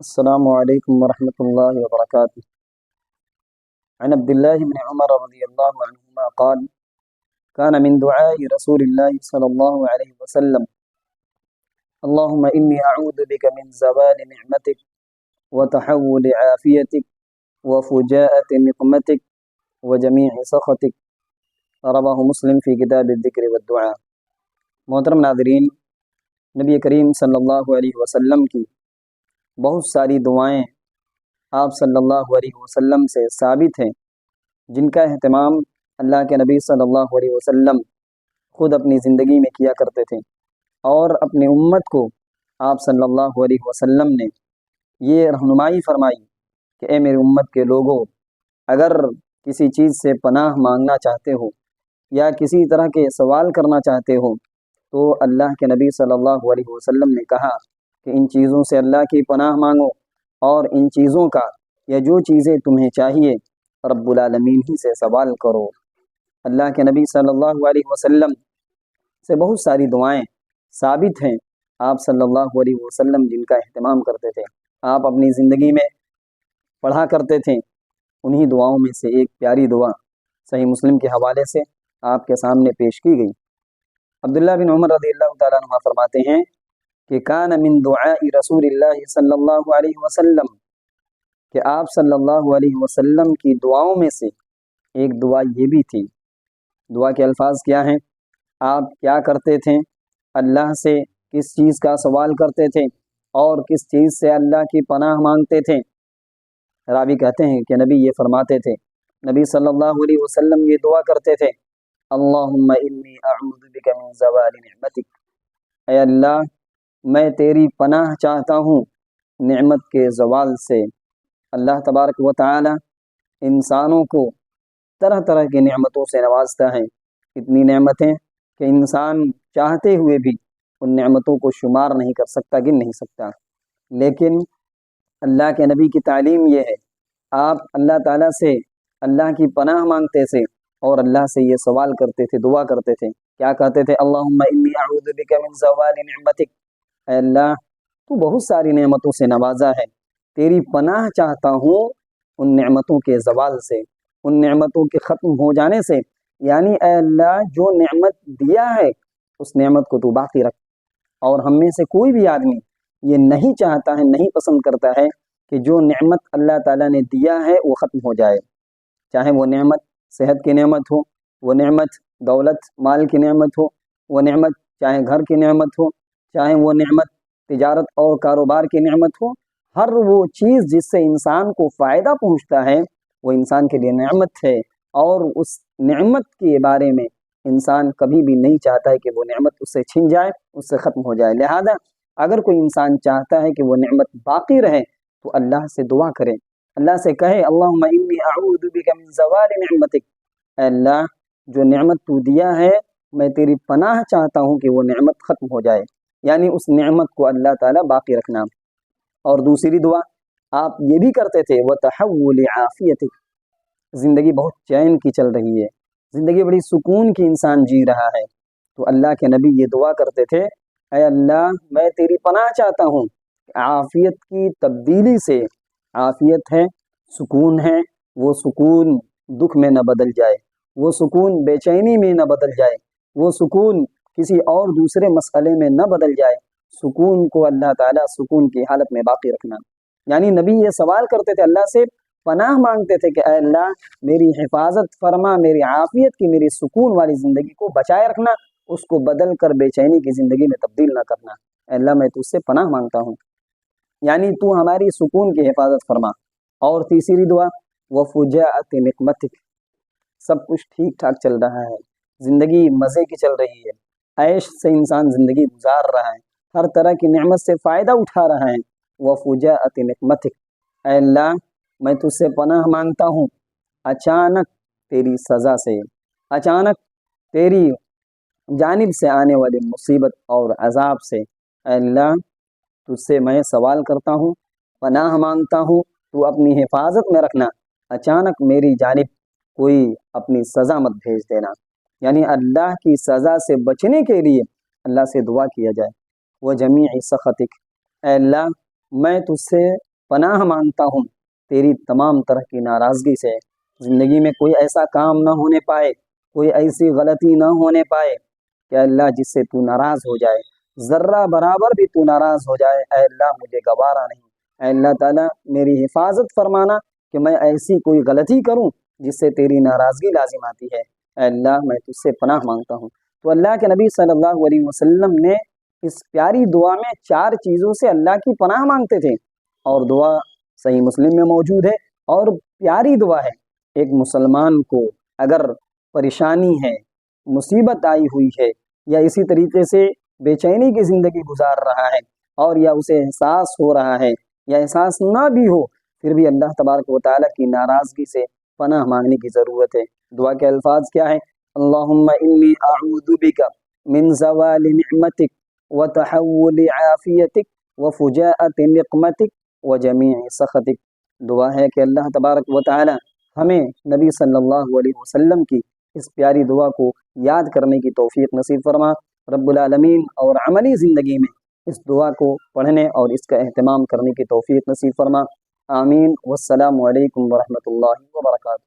السلام علیکم ورحمۃ اللہ وبرکاتہ۔ عن عبد الله بن عمر رضی اللہ عنہما قال كان من دعاء رسول الله صلی اللہ علیہ وسلم اللهم انی اعوذ بك من زوال نعمتك وتحول عافیتك وفجاءة نقمتك وجميع سخطك۔ رواہ مسلم فی کتاب الذکر والدعاء۔ محترم ناظرین، نبی کریم صلی اللہ علیہ وسلم کی بہت ساری دعائیں آپ صلی اللہ علیہ وسلم سے ثابت ہیں، جن کا اہتمام اللہ کے نبی صلی اللہ علیہ وسلم خود اپنی زندگی میں کیا کرتے تھے، اور اپنی امت کو آپ صلی اللہ علیہ وسلم نے یہ رہنمائی فرمائی کہ اے میری امت کے لوگوں، اگر کسی چیز سے پناہ مانگنا چاہتے ہو یا کسی طرح کے سوال کرنا چاہتے ہو تو اللہ کے نبی صلی اللہ علیہ وسلم نے کہا کہ ان چیزوں سے اللہ کی پناہ مانگو، اور ان چیزوں کا یا جو چیزیں تمہیں چاہیے رب العالمین ہی سے سوال کرو۔ اللہ کے نبی صلی اللہ علیہ وسلم سے بہت ساری دعائیں ثابت ہیں آپ صلی اللہ علیہ وسلم جن کا اہتمام کرتے تھے، آپ اپنی زندگی میں پڑھا کرتے تھے۔ انہی دعاؤں میں سے ایک پیاری دعا صحیح مسلم کے حوالے سے آپ کے سامنے پیش کی گئی۔ عبداللہ بن عمر رضی اللہ تعالیٰ عنہ فرماتے ہیں کہ کان من دعاء رسول اللہ صلی اللہ علیہ وسلم، کہ آپ صلی اللہ علیہ وسلم کی دعاؤں میں سے ایک دعا یہ بھی تھی۔ دعا کے الفاظ کیا ہیں؟ آپ کیا کرتے تھے؟ اللہ سے کس چیز کا سوال کرتے تھے اور کس چیز سے اللہ کی پناہ مانگتے تھے؟ راوی کہتے ہیں کہ نبی یہ فرماتے تھے، نبی صلی اللہ علیہ وسلم یہ دعا کرتے تھے، اللہم انی اعوذ بک من زوال نعمتک، اے اللہ میں تیری پناہ چاہتا ہوں نعمت کے زوال سے۔ اللہ تبارک و تعالی انسانوں کو طرح طرح کی نعمتوں سے نوازتا ہے، اتنی نعمتیں کہ انسان چاہتے ہوئے بھی ان نعمتوں کو شمار نہیں کر سکتا، گن نہیں سکتا۔ لیکن اللہ کے نبی کی تعلیم یہ ہے، آپ اللہ تعالیٰ سے اللہ کی پناہ مانگتے تھے اور اللہ سے یہ سوال کرتے تھے، دعا کرتے تھے، کیا کہتے تھے؟ اللہم انی اعوذ بک من زوال نعمتک، اے اللہ تو بہت ساری نعمتوں سے نوازا ہے، تیری پناہ چاہتا ہوں ان نعمتوں کے زوال سے، ان نعمتوں کے ختم ہو جانے سے۔ یعنی اے اللہ جو نعمت دیا ہے اس نعمت کو تو باقی رکھ۔ اور ہم میں سے کوئی بھی آدمی یہ نہیں چاہتا ہے، نہیں پسند کرتا ہے کہ جو نعمت اللہ تعالیٰ نے دیا ہے وہ ختم ہو جائے، چاہے وہ نعمت صحت کی نعمت ہو، وہ نعمت دولت مال کی نعمت ہو، وہ نعمت چاہے گھر کی نعمت ہو، چاہے وہ نعمت تجارت اور کاروبار کی نعمت ہو۔ ہر وہ چیز جس سے انسان کو فائدہ پہنچتا ہے وہ انسان کے لیے نعمت ہے، اور اس نعمت کے بارے میں انسان کبھی بھی نہیں چاہتا ہے کہ وہ نعمت اس سے چھن جائے، اس سے ختم ہو جائے۔ لہذا اگر کوئی انسان چاہتا ہے کہ وہ نعمت باقی رہے تو اللہ سے دعا کرے، اللہ سے کہے اللہم انی اعوذ بک من زوال نعمتک، اے اللہ جو نعمت تو دیا ہے میں تیری پناہ چاہتا ہوں کہ وہ نعمت ختم ہو جائے، یعنی اس نعمت کو اللہ تعالیٰ باقی رکھنا۔ اور دوسری دعا آپ یہ بھی کرتے تھے، وتحول عافیتک، زندگی بہت چین کی چل رہی ہے، زندگی بڑی سکون کی انسان جی رہا ہے تو اللہ کے نبی یہ دعا کرتے تھے، اے اللہ میں تیری پناہ چاہتا ہوں عافیت کی تبدیلی سے۔ عافیت ہے، سکون ہے، وہ سکون دکھ میں نہ بدل جائے، وہ سکون بے چینی میں نہ بدل جائے، وہ سکون کسی اور دوسرے مسئلے میں نہ بدل جائے، سکون کو اللہ تعالیٰ سکون کی حالت میں باقی رکھنا۔ یعنی نبی یہ سوال کرتے تھے، اللہ سے پناہ مانگتے تھے کہ اے اللہ میری حفاظت فرما، میری عافیت کی، میری سکون والی زندگی کو بچائے رکھنا، اس کو بدل کر بے چینی کی زندگی میں تبدیل نہ کرنا۔ اے اللہ میں تجھ سے پناہ مانگتا ہوں، یعنی تو ہماری سکون کی حفاظت فرما۔ اور تیسری دعا وفجاءۃ نقمتک، سب کچھ ٹھیک ٹھاک چل رہا ہے، زندگی مزے کی چل رہی ہے، عیش سے انسان زندگی گزار رہا ہے، ہر طرح کی نعمت سے فائدہ اٹھا رہا ہے۔ وفجاءۃ نقمتک، اے اللہ میں تجھ سے پناہ مانگتا ہوں اچانک تیری سزا سے، اچانک تیری جانب سے آنے والی مصیبت اور عذاب سے۔ اے اللہ تجھ سے میں سوال کرتا ہوں، پناہ مانگتا ہوں، تو اپنی حفاظت میں رکھنا، اچانک میری جانب کوئی اپنی سزا مت بھیج دینا۔ یعنی اللہ کی سزا سے بچنے کے لیے اللہ سے دعا کیا جائے۔ وجمیع سخطک، اے اللہ میں تجھ سے پناہ مانگتا ہوں تیری تمام طرح کی ناراضگی سے۔ زندگی میں کوئی ایسا کام نہ ہونے پائے، کوئی ایسی غلطی نہ ہونے پائے کہ اللہ جس سے تو ناراض ہو جائے، ذرہ برابر بھی تو ناراض ہو جائے، اے اللہ مجھے گوارا نہیں۔ اے اللہ تعالیٰ میری حفاظت فرمانا کہ میں ایسی کوئی غلطی کروں جس سے تیری ناراضگی لازم آتی ہے۔ اے اللہ میں تجھ سے پناہ مانگتا ہوں۔ تو اللہ کے نبی صلی اللہ علیہ وسلم نے اس پیاری دعا میں 4 چیزوں سے اللہ کی پناہ مانگتے تھے، اور دعا صحیح مسلم میں موجود ہے اور پیاری دعا ہے۔ ایک مسلمان کو اگر پریشانی ہے، مصیبت آئی ہوئی ہے، یا اسی طریقے سے بے چینی کی زندگی گزار رہا ہے، اور یا اسے احساس ہو رہا ہے یا احساس نہ بھی ہو، پھر بھی اللہ تبارک و تعالیٰ کی ناراضگی سے پناہ مانگنے کی ضرورت ہے۔ دعا کے الفاظ کیا ہیں؟ اللہم انی اعوذ بک من زوال نعمتک وتحول عافیتک وفجاءت نقمتک وجمیع سخطک۔ دعا ہے کہ اللہ تبارک و تعالی ہمیں نبی صلی اللہ علیہ وسلم کی اس پیاری دعا کو یاد کرنے کی توفیق نصیب فرما رب العالمین، اور عملی زندگی میں اس دعا کو پڑھنے اور اس کا اہتمام کرنے کی توفیق نصیب فرما۔ آمین۔ والسلام علیکم ورحمۃ اللہ وبرکاتہ۔